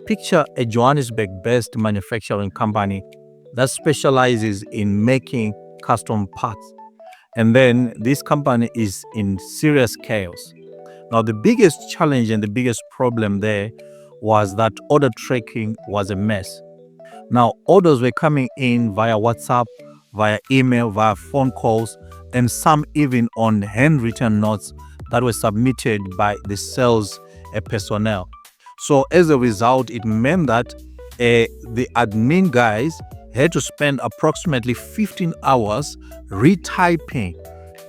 picture a Johannesburg-based manufacturing company that specializes in making custom parts. And then this company is in serious chaos. Now, the biggest challenge and the biggest problem there was that order tracking was a mess. Now, orders were coming in via WhatsApp, via email, via phone calls, and some even on handwritten notes that were submitted by the sales personnel. So as a result, it meant that the admin guys had to spend approximately 15 hours retyping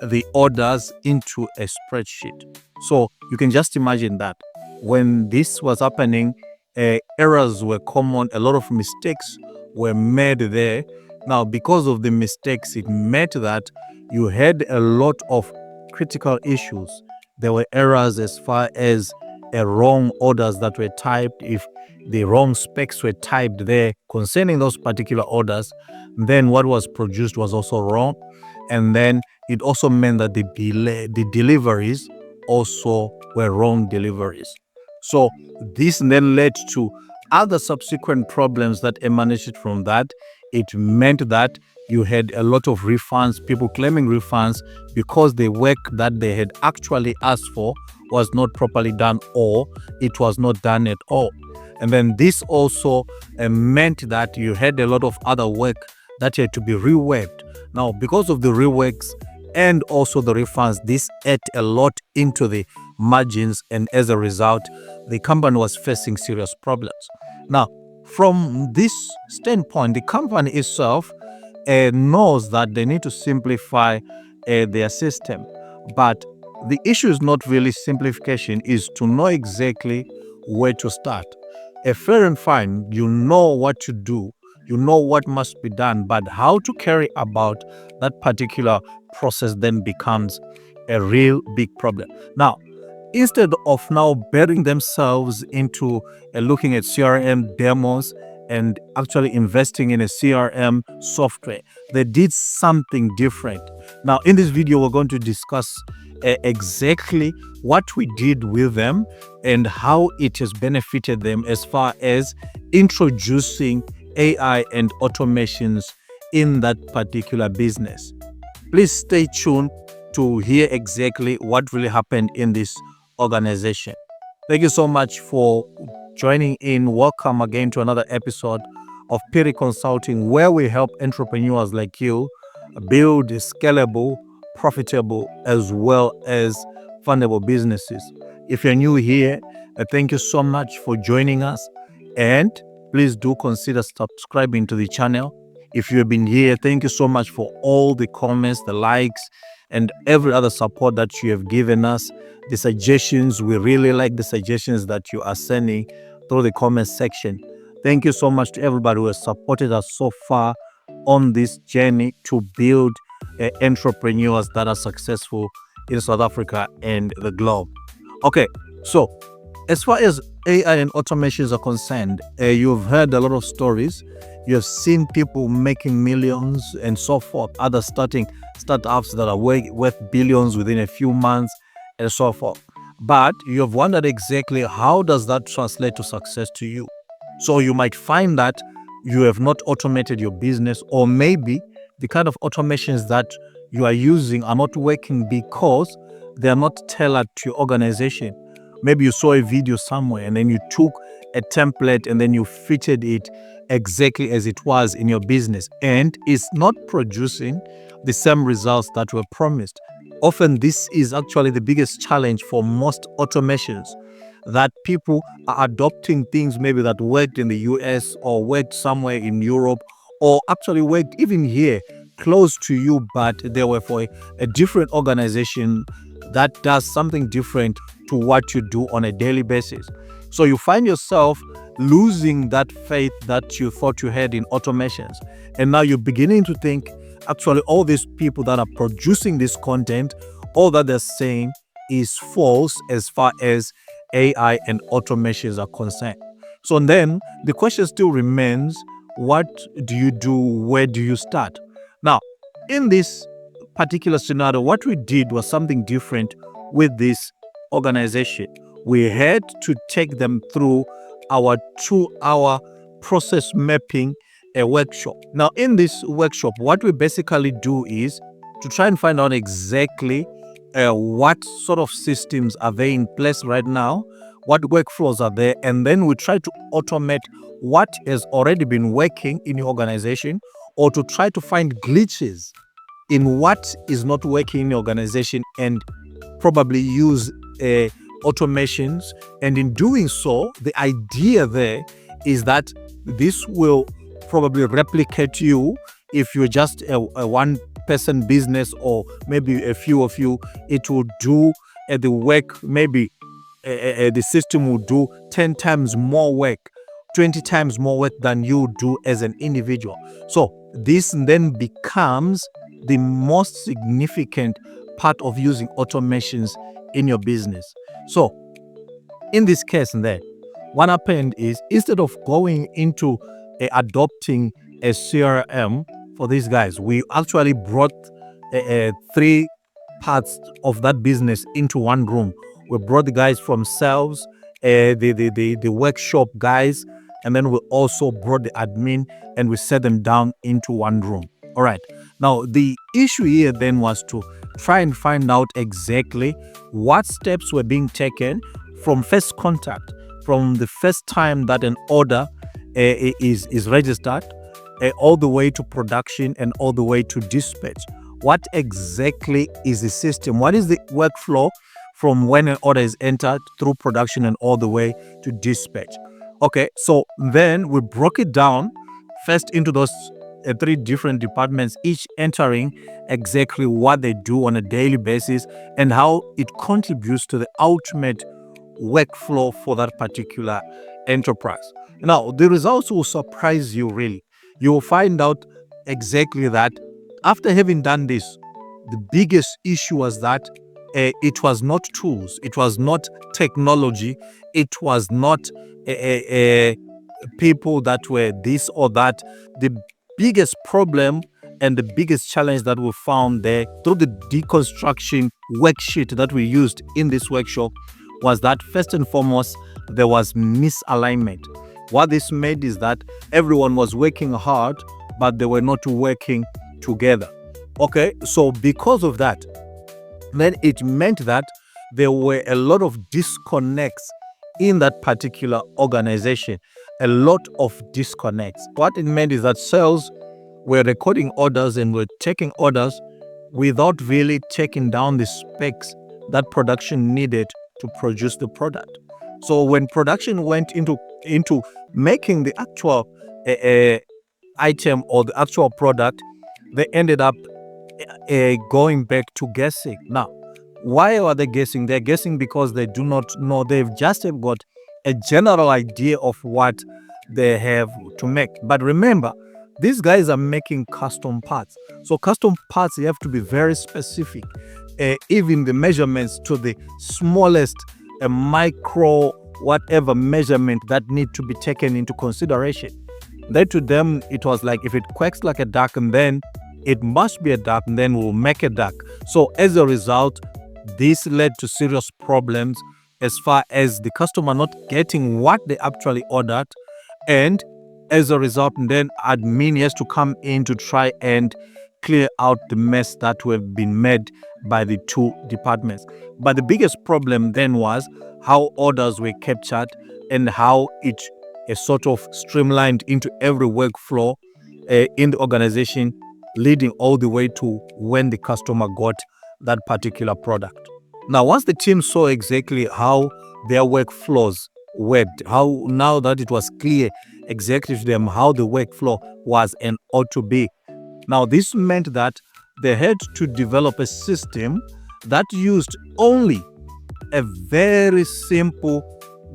the orders into a spreadsheet. So you can just imagine that when this was happening, errors were common, a lot of mistakes were made there. Now, because of the mistakes, it meant that you had a lot of critical issues. There were errors as far as wrong orders that were typed. If the wrong specs were typed there concerning those particular orders, then what was produced was also wrong. And then it also meant that the deliveries also were wrong deliveries. So this then led to other subsequent problems that emanated from that. It meant that you had a lot of refunds, people claiming refunds because the work that they had actually asked for was not properly done, or it was not done at all. And then this also meant that you had a lot of other work that had to be reworked. Now, because of the reworks and also the refunds, this ate a lot into the margins, and as a result, the company was facing serious problems. Now, from this standpoint, the company itself knows that they need to simplify their system. But the issue is not really simplification, is to know exactly where to start. Fair and fine, you know what to do, you know what must be done, but how to carry about that particular process then becomes a real big problem. Now, instead of now burying themselves into looking at CRM demos and actually investing in a CRM software, they did something different. Now, in this video, we're going to discuss exactly what we did with them and how it has benefited them as far as introducing AI and automations in that particular business. Please stay tuned to hear exactly what really happened in this organization. Thank you so much for joining in. Welcome again to another episode of Phiri Consulting, where we help entrepreneurs like you build scalable, profitable, as well as fundable businesses. If you're new here, thank you so much for joining us, and please do consider subscribing to the channel. If you have been here, thank you so much for all the comments, the likes, and every other support that you have given us. The suggestions, we really like the suggestions that you are sending through the comment section. Thank you so much to everybody who has supported us so far on this journey to build entrepreneurs that are successful in South Africa and the globe. Okay, so as far as AI and automations are concerned, you've heard a lot of stories. You have seen people making millions and so forth, other startups that are worth billions within a few months and so forth. But you have wondered exactly how does that translate to success to you? So you might find that you have not automated your business, or maybe the kind of automations that you are using are not working because they are not tailored to your organization. Maybe you saw a video somewhere and then you took a template and then you fitted it exactly as it was in your business, and it's not producing the same results that were promised. Often this is actually the biggest challenge for most automations, that people are adopting things maybe that worked in the US or worked somewhere in Europe, or actually worked even here close to you, but they were for a different organization that does something different to what you do on a daily basis. So you find yourself losing that faith that you thought you had in automations. And now you're beginning to think, actually, all these people that are producing this content, all that they're saying is false as far as AI and automations are concerned. So then the question still remains, what do you do? Where do you start? Now, in this particular scenario, what we did was something different with this organization. We had to take them through our 2-hour process mapping workshop. Now, in this workshop, what we basically do is to try and find out exactly what sort of systems are there in place right now, what workflows are there, and then we try to automate what has already been working in your organization, or to try to find glitches in what is not working in your organization and probably use automations. And in doing so, the idea there is that this will probably replicate you. If you're just a one-person business, or maybe a few of you, it will do the work. Maybe the system will do 10 times more work, 20 times more work than you do as an individual. So this then becomes the most significant part of using automations in your business. So in this case then, what happened is, instead of going into adopting a CRM for these guys, we actually brought 3 parts of that business into one room. We brought the guys from sales, the workshop guys, and then we also brought the admin, and we set them down into one room. All right. Now, the issue here then was to try and find out exactly what steps were being taken from first contact, from the first time that an order is registered, all the way to production and all the way to dispatch. What exactly is the system? What is the workflow from when an order is entered through production and all the way to dispatch? Okay, so then we broke it down first into those 3 different departments, each entering exactly what they do on a daily basis and how it contributes to the ultimate workflow for that particular enterprise. Now, the results will surprise you, really. You will find out exactly that after having done this, the biggest issue was that it was not tools, it was not technology, it was not people that were this or that. The biggest problem and the biggest challenge that we found there through the deconstruction worksheet that we used in this workshop was that, first and foremost, there was misalignment. What this made is that everyone was working hard, but they were not working together. Okay, so because of that, then it meant that there were a lot of disconnects in that particular organization. A lot of disconnects. What it meant is that sales were recording orders and were taking orders without really taking down the specs that production needed to produce the product. So when production went into making the actual item or the actual product, they ended up going back to guessing. Now, why are they guessing? They're guessing because they do not know. They've just got a general idea of what they have to make. But remember, these guys are making custom parts. So custom parts, you have to be very specific. Even the measurements to the smallest micro whatever measurement that need to be taken into consideration. Then to them, it was like, if it quacks like a duck, and then it must be a duck, and then we'll make a duck. So as a result, this led to serious problems as far as the customer not getting what they actually ordered. And as a result, then admin has to come in to try and clear out the mess that have been made by the 2 departments. But the biggest problem then was how orders were captured and how it is sort of streamlined into every workflow in the organization, leading all the way to when the customer got that particular product. Now, once the team saw exactly how their workflows worked, how now that it was clear exactly to them how the workflow was and ought to be, now this meant that they had to develop a system that used only a very simple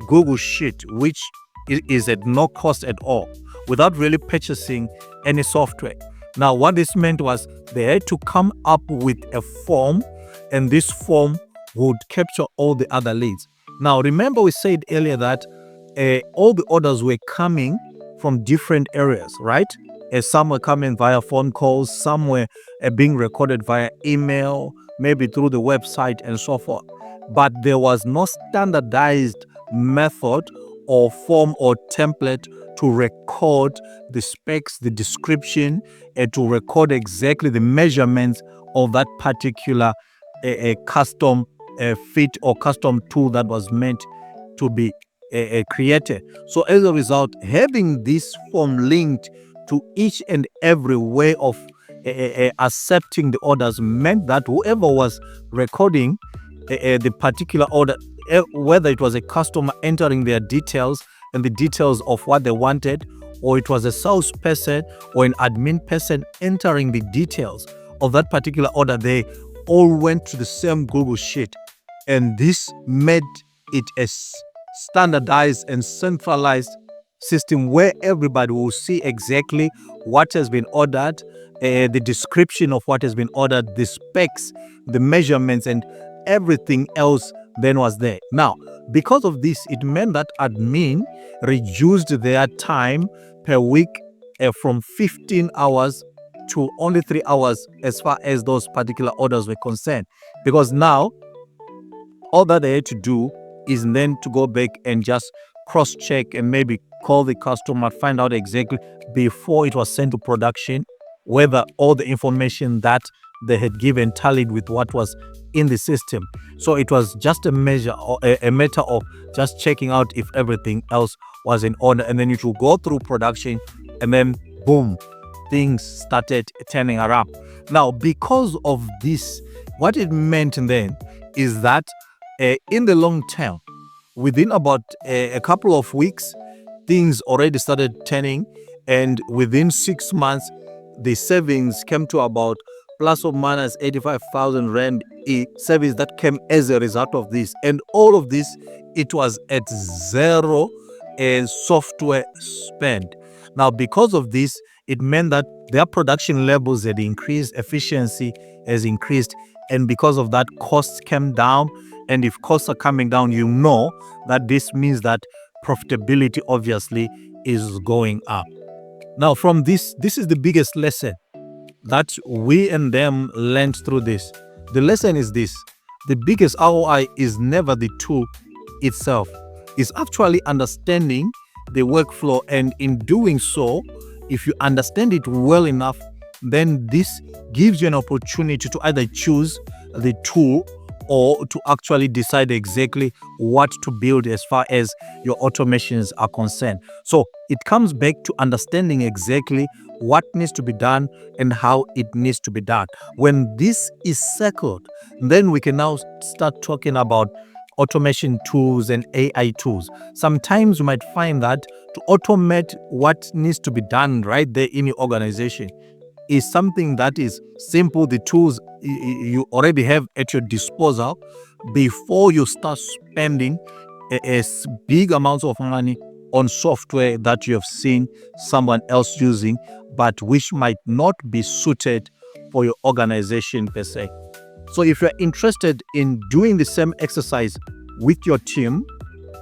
Google Sheet, which is at no cost at all, without really purchasing any software. Now, what this meant was they had to come up with a form, and this form would capture all the other leads. Now, remember we said earlier that all the orders were coming from different areas, right? Some were coming via phone calls, some were being recorded via email, maybe through the website and so forth. But there was no standardized method or form or template to record the specs, the description, and to record exactly the measurements of that particular custom fit or custom tool that was meant to be created. So as a result, having this form linked to each and every way of accepting the orders meant that whoever was recording the particular order, whether it was a customer entering their details and the details of what they wanted, or it was a salesperson or an admin person entering the details of that particular order, they all went to the same Google Sheet. And this made it a standardized and centralized system where everybody will see exactly what has been ordered, the description of what has been ordered, the specs, the measurements, and everything else then was there. Now, because of this, it meant that admin reduced their time per week from 15 hours to only 3 hours as far as those particular orders were concerned. Because now, all that they had to do is then to go back and just cross-check and maybe call the customer, find out exactly before it was sent to production whether all the information that they had given tallied with what was in the system. So it was just a measure or a matter of just checking out if everything else was in order, and then it will go through production, and then boom, things started turning around. Now, because of this, what it meant then is that in the long term, within about a couple of weeks, things already started turning, and within 6 months, the savings came to about plus or minus 85,000 Rand savings that came as a result of this. And all of this, it was at zero software spend. Now, because of this, it meant that their production levels had increased, efficiency has increased, and because of that, costs came down. And if costs are coming down, you know that this means that profitability obviously is going up. Now, from this is the biggest lesson that we and them learned through this. The lesson is this: the biggest ROI is never the tool itself. It's actually understanding the workflow, and in doing so, if you understand it well enough, then this gives you an opportunity to either choose the tool or to actually decide exactly what to build as far as your automations are concerned. So it comes back to understanding exactly what needs to be done and how it needs to be done. When this is settled, then we can now start talking about automation tools and AI tools. Sometimes you might find that to automate what needs to be done right there in your organization is something that is simple. The tools you already have at your disposal before you start spending big amounts of money on software that you have seen someone else using, but which might not be suited for your organization per se. So if you're interested in doing the same exercise with your team,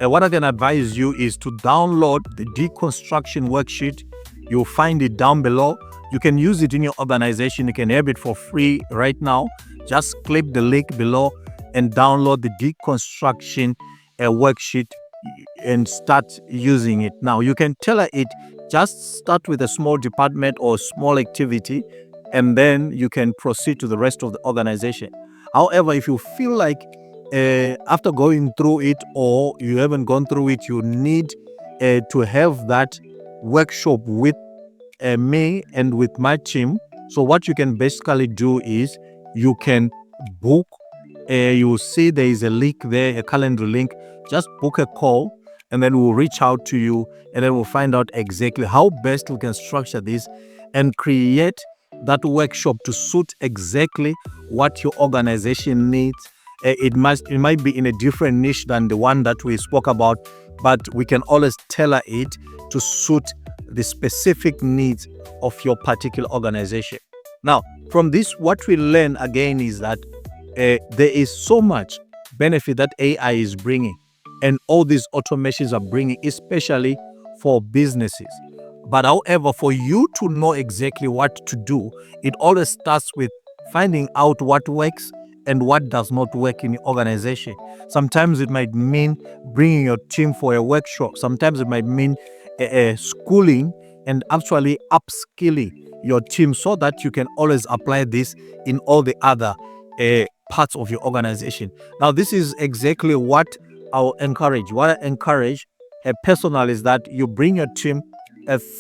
what I can advise you is to download the deconstruction worksheet. You'll find it down below. You can use it in your organization. You can have it for free right now. Just click the link below and download the deconstruction worksheet and start using it. Now, you can tailor it. Just start with a small department or small activity, and then you can proceed to the rest of the organization. However, if you feel like after going through it, or you haven't gone through it, you need to have that workshop with me and with my team. So what you can basically do is you can book, you will see there is a link there, a calendar link. Just book a call, and then we'll reach out to you, and then we'll find out exactly how best we can structure this and create that workshop to suit exactly what your organization needs. It might be in a different niche than the one that we spoke about, but we can always tailor it to suit the specific needs of your particular organization. Now, from this, what we learn again is that there is so much benefit that AI is bringing, and all these automations are bringing, especially for businesses. But however, for you to know exactly what to do, it always starts with finding out what works and what does not work in your organization. Sometimes it might mean bringing your team for a workshop. Sometimes it might mean schooling and actually upskilling your team so that you can always apply this in all the other parts of your organization. Now, this is exactly what I'll encourage. What I encourage personally is that you bring your team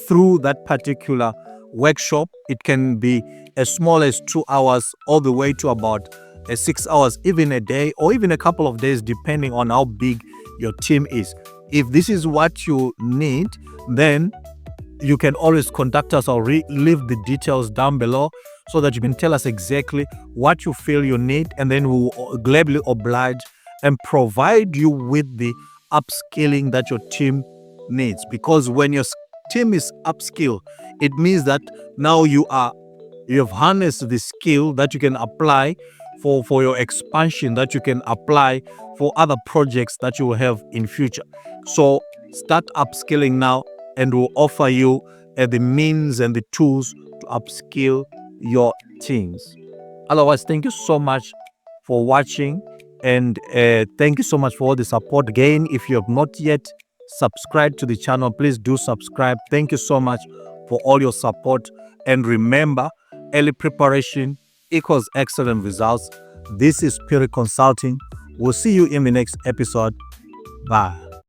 through that particular workshop. It can be as small as 2 hours all the way to about 6 hours, even a day or even a couple of days, depending on how big your team is. If this is what you need, then you can always contact us or leave the details down below so that you can tell us exactly what you feel you need, and then we'll gladly oblige and provide you with the upskilling that your team needs. Because when your team is upskilled, it means that now you have harnessed the skill that you can apply for your expansion, that you can apply for other projects that you will have in future. So start upskilling now, and we'll offer you the means and the tools to upskill your teams. Otherwise, thank you so much for watching, and thank you so much for all the support. Again, if you have not yet subscribed to the channel, please do subscribe. Thank you so much for all your support, and remember, early preparation equals excellent results. This is Phiri Consulting. We'll see you in the next episode. Bye.